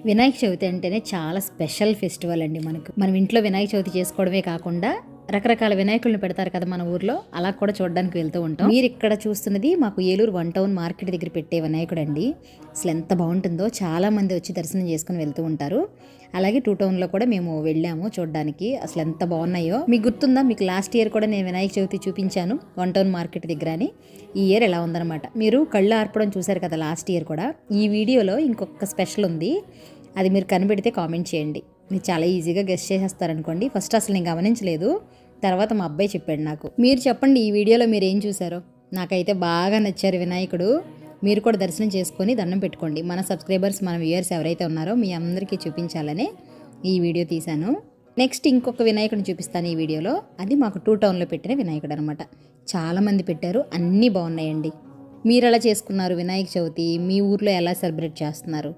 వినాయక చవితి అంటేనే చాలా special festival అండి. మనం ఇంట్లో వినాయక చవితి చేసుకోవడమే కాకుండా రకరకాల వినాయకులను పెడతారు కదా మన ఊర్లో, అలా కూడా చూడడానికి వెళ్తూ ఉంటాం. మీరు ఇక్కడ చూస్తున్నది మాకు ఏలూరు 1 టౌన్ మార్కెట్ దగ్గర పెట్టే వినాయకుడు అండి. అసలు ఎంత బాగుంటుందో, చాలా మంది వచ్చి దర్శనం చేసుకుని వెళ్తూ ఉంటారు. అలాగే 2 టౌన్లో కూడా మేము వెళ్ళాము చూడడానికి. అసలు ఎంత బాగున్నాయో మీకు గుర్తుందా? మీకు లాస్ట్ ఇయర్ కూడా నేను వినాయక చవితి చూపించాను 1 టౌన్ మార్కెట్ దగ్గర అని. ఈ ఇయర్ ఎలా ఉందన్నమాట. మీరు కళ్ళు ఆర్పడం చూసారు కదా లాస్ట్ ఇయర్ కూడా. ఈ వీడియోలో ఇంకొక స్పెషల్ ఉంది, అది మీరు కనిపెడితే కామెంట్ చేయండి. మీరు చాలా ఈజీగా గెస్ట్ చేసేస్తారనుకోండి. ఫస్ట్ అసలు నేను గమనించలేదు, తర్వాత మా అబ్బాయి చెప్పాడు నాకు. మీరు చెప్పండి ఈ వీడియోలో మీరు ఏం చూసారో. నాకైతే బాగా నచ్చారు వినాయకుడు. మీరు కూడా దర్శనం చేసుకొని దండం పెట్టుకోండి. మన సబ్స్క్రైబర్స్, మన వ్యూయర్స్ ఎవరైతే ఉన్నారో మీ అందరికీ చూపించాలని ఈ వీడియో తీశాను. నెక్స్ట్ ఇంకొక వినాయకుడిని చూపిస్తాను ఈ వీడియోలో. అది మాకు 2 టౌన్లో పెట్టిన వినాయకుడు అనమాట. చాలామంది పెట్టారు, అన్నీ బాగున్నాయండి. మీరు ఎలా చేసుకున్నారు వినాయక చవితి? మీ ఊర్లో ఎలా సెలబ్రేట్ చేస్తున్నారు?